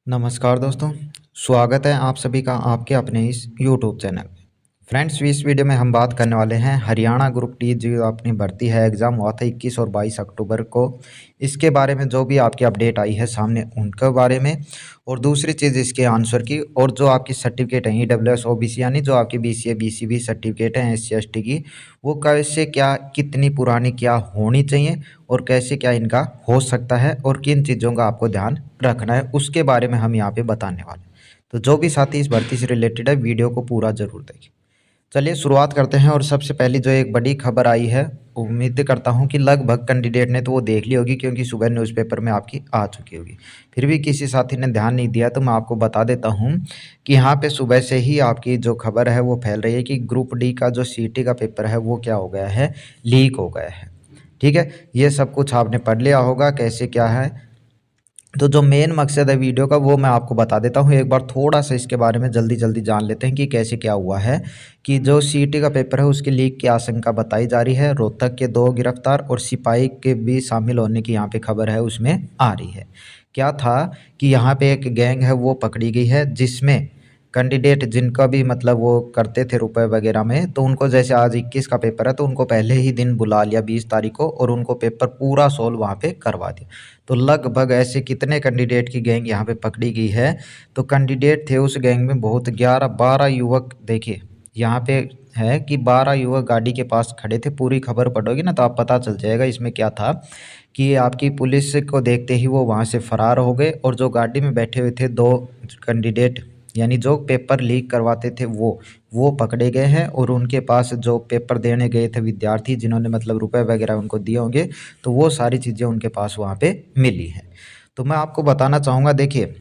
नमस्कार दोस्तों, स्वागत है आप सभी का आपके अपने इस यूट्यूब चैनल में। फ्रेंड्स, इस वीडियो में हम बात करने वाले हैं हरियाणा ग्रुप डी जो अपनी भर्ती है, एग्ज़ाम हुआ था 21 और 22 अक्टूबर को। इसके बारे में जो भी आपकी अपडेट आई है सामने उनके बारे में, और दूसरी चीज़ इसके आंसर की, और जो आपकी सर्टिफिकेट है ईडब्ल्यूएस ओबीसी यानी जो आपकी बीसीए बीसीबी सर्टिफिकेट है एससी एसटी की, वो कैसे क्या कितनी पुरानी क्या होनी चाहिए और कैसे क्या इनका हो सकता है और किन चीज़ों का आपको ध्यान रखना है, उसके बारे में हम यहाँ पे बताने वाले हैं। तो जो भी साथी इस भर्ती से रिलेटेड है, वीडियो को पूरा ज़रूर देखें। चलिए शुरुआत करते हैं। और सबसे पहली जो एक बड़ी खबर आई है, उम्मीद करता हूँ कि लगभग कैंडिडेट ने तो वो देख ली होगी, क्योंकि सुबह न्यूज़पेपर में आपकी आ चुकी होगी। फिर भी किसी साथी ने ध्यान नहीं दिया तो मैं आपको बता देता हूँ कि यहाँ पे सुबह से ही आपकी जो खबर है वो फैल रही है कि ग्रुप डी का जो सीटी का पेपर है वो क्या हो गया है, लीक हो गया है। ठीक है, ये सब कुछ आपने पढ़ लिया होगा कैसे क्या है। तो जो मेन मकसद है वीडियो का वो मैं आपको बता देता हूँ। एक बार थोड़ा सा इसके बारे में जल्दी जल्दी जान लेते हैं कि कैसे क्या हुआ है। कि जो सीईटी का पेपर है उसकी लीक की आशंका बताई जा रही है। रोहतक के 2 गिरफ्तार और सिपाही के भी शामिल होने की यहाँ पे खबर है उसमें आ रही है। क्या था कि यहाँ पे एक गैंग है वो पकड़ी गई है, जिसमें कैंडिडेट जिनका भी मतलब वो करते थे रुपए वगैरह में, तो उनको जैसे आज 21 का पेपर है तो उनको पहले ही दिन बुला लिया 20 तारीख को, और उनको पेपर पूरा सोल्व वहाँ पे करवा दिया। तो लगभग ऐसे कितने कैंडिडेट की गैंग यहाँ पे पकड़ी गई है। तो कैंडिडेट थे उस गैंग में बहुत 11-12 युवक। देखिए यहाँ पे है कि 12 युवक गाड़ी के पास खड़े थे। पूरी खबर पढ़ोगे ना तो आप पता चल जाएगा इसमें क्या था। कि आपकी पुलिस को देखते ही वो वहाँ से फरार हो गए, और जो गाड़ी में बैठे हुए थे 2 कैंडिडेट यानी जो पेपर लीक करवाते थे वो पकड़े गए हैं। और उनके पास जो पेपर देने गए थे विद्यार्थी, जिन्होंने मतलब रुपए वगैरह उनको दिए होंगे, तो वो सारी चीज़ें उनके पास वहाँ पे मिली हैं। तो मैं आपको बताना चाहूँगा, देखिए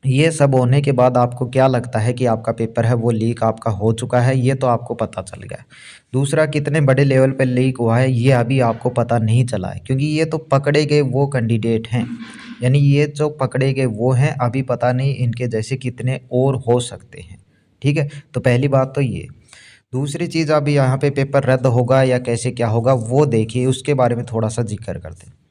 ये सब होने के बाद आपको क्या लगता है कि आपका पेपर है वो लीक आपका हो चुका है, ये तो आपको पता चल गया है। दूसरा, कितने बड़े लेवल पे लीक हुआ है ये अभी आपको पता नहीं चला है, क्योंकि ये तो पकड़े गए वो कैंडिडेट हैं। यानी ये जो पकड़े गए वो हैं, अभी पता नहीं इनके जैसे कितने और हो सकते हैं। ठीक है, तो पहली बात तो ये। दूसरी चीज़, अभी यहाँ पे पेपर रद्द होगा या कैसे क्या होगा वो देखिए, उसके बारे में थोड़ा सा जिक्र करते हैं।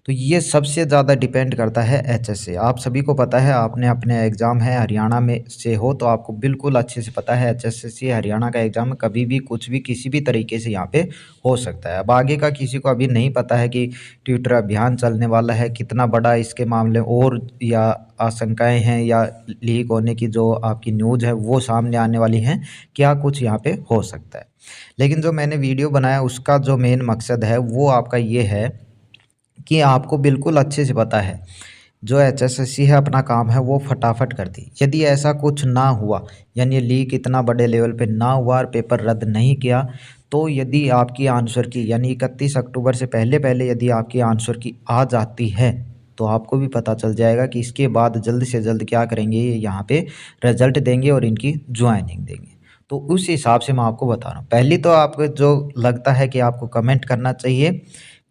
तो ये सबसे ज़्यादा डिपेंड करता है एचएस से। आप सभी को पता है, आपने अपने एग्ज़ाम है हरियाणा में से हो तो आपको बिल्कुल अच्छे से पता है एचएसएससी हरियाणा का एग्ज़ाम कभी भी कुछ भी किसी भी तरीके से यहाँ पे हो सकता है। अब आगे का किसी को अभी नहीं पता है कि ट्विटर अभियान चलने वाला है, कितना बड़ा इसके मामले और या आशंकाएं हैं या लीक होने की जो आपकी न्यूज़ है वो सामने आने वाली हैं, क्या कुछ यहाँ पे हो सकता है। लेकिन जो मैंने वीडियो बनाया उसका जो मेन मकसद है वो आपका ये है कि आपको बिल्कुल अच्छे से पता है जो एचएसएससी है अपना काम है वो फटाफट करती। यदि ऐसा कुछ ना हुआ, यानी लीक इतना बड़े लेवल पे ना हुआ और पेपर रद्द नहीं किया, तो यदि आपकी आंसर की यानी 31 अक्टूबर से पहले पहले यदि आपकी आंसर की आ जाती है, तो आपको भी पता चल जाएगा कि इसके बाद जल्द से जल्द क्या करेंगे, ये यहाँ पे रिजल्ट देंगे और इनकी ज्वाइनिंग देंगे। तो उस हिसाब से मैं आपको बता रहा हूँ। पहली तो आपको जो लगता है कि आपको कमेंट करना चाहिए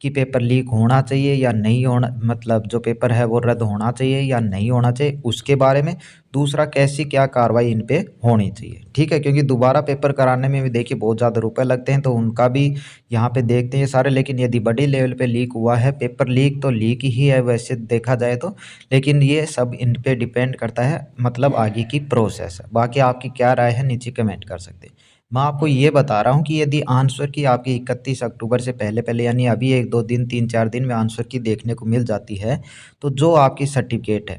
कि पेपर लीक होना चाहिए या नहीं होना, मतलब जो पेपर है वो रद्द होना चाहिए या नहीं होना चाहिए, उसके बारे में। दूसरा, कैसी क्या कार्रवाई इन पे होनी चाहिए। ठीक है, क्योंकि दोबारा पेपर कराने में भी देखिए बहुत ज़्यादा रुपए लगते हैं, तो उनका भी यहाँ पे देखते हैं सारे। लेकिन यदि बड़ी लेवल पे लीक हुआ है, पेपर लीक तो लीक ही है वैसे देखा जाए तो, लेकिन ये सब इन पे डिपेंड करता है, मतलब आगे की प्रोसेस है। बाकी आपकी क्या राय है नीचे कमेंट कर सकते हैं। मैं आपको ये बता रहा हूँ कि यदि आंसर की आपकी 31 अक्टूबर से पहले पहले यानी अभी 1-2 दिन 3-4 दिन में आंसर की देखने को मिल जाती है, तो जो आपकी सर्टिफिकेट है,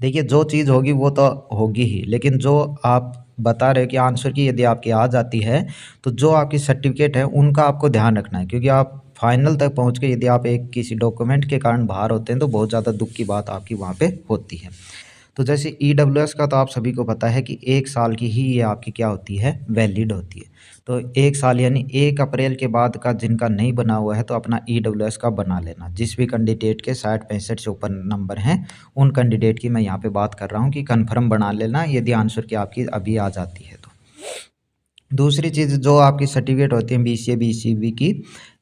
देखिए जो चीज़ होगी वो तो होगी ही, लेकिन जो आप बता रहे हो कि आंसर की यदि आपकी आ जाती है, तो जो आपकी सर्टिफिकेट है उनका आपको ध्यान रखना है। क्योंकि आप फाइनल तक पहुँच के यदि आप एक किसी डॉक्यूमेंट के कारण बाहर होते हैं तो बहुत ज़्यादा दुःख की बात आपकी वहाँ पे होती है। तो जैसे ईडब्ल्यूएस का तो आप सभी को पता है कि 1 साल की ही ये आपकी क्या होती है, वैलिड होती है। तो 1 साल यानी 1 अप्रैल के बाद का जिनका नहीं बना हुआ है तो अपना ईडब्ल्यूएस का बना लेना। जिस भी कैंडिडेट के 60-65 से ऊपर नंबर हैं, उन कैंडिडेट की मैं यहाँ पे बात कर रहा हूँ कि कन्फर्म बना लेना यदि आंसर की आपकी अभी आ जाती है तो। दूसरी चीज़, जो आपकी सर्टिफिकेट होती है बीसीए बीसीबी की,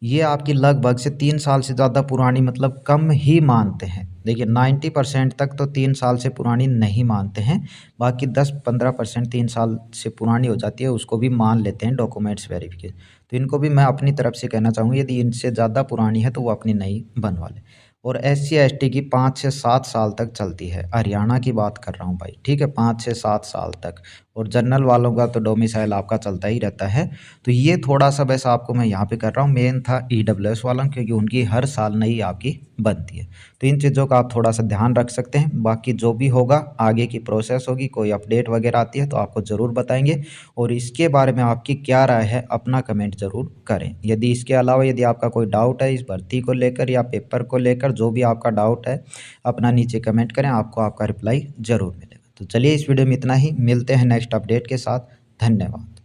ये आपकी लगभग से 3 साल से ज़्यादा पुरानी मतलब कम ही मानते हैं। देखिए 90% तक तो 3 साल से पुरानी नहीं मानते हैं, बाकी 10-15% 3 साल से पुरानी हो जाती है उसको भी मान लेते हैं डॉक्यूमेंट्स वेरिफिकेशन। तो इनको भी मैं अपनी तरफ से कहना चाहूँगा, यदि इनसे ज़्यादा पुरानी है तो वो अपनी नई बनवा लें। और SC/ST की 5 से 7 साल तक चलती है। हरियाणा की बात कर रहा हूँ भाई, ठीक है, 5 से 7 साल तक। और जनरल वालों का तो डोमिसाइल आपका चलता ही रहता है। तो ये थोड़ा-सा वैसे आपको मैं यहाँ पे कर रहा हूँ, मेन था EWS वाला, क्योंकि उनकी हर साल नई आपकी बनती है। तो इन चीज़ों का आप थोड़ा-सा ध्यान रख सकते हैं। बाकी जो भी होगा आगे की प्रोसेस होगी, कोई अपडेट वगैरह आती है तो आपको ज़रूर बताएँगे। और इसके बारे में आपकी क्या राय है, अपना कमेंट ज़रूर करें। यदि इसके अलावा यदि आपका कोई डाउट है इस भर्ती को लेकर या पेपर को लेकर, जो भी आपका डाउट है अपना नीचे कमेंट करें, आपको आपका रिप्लाई ज़रूर मिलेगा। तो चलिए इस वीडियो में इतना ही, मिलते हैं नेक्स्ट अपडेट के साथ। धन्यवाद।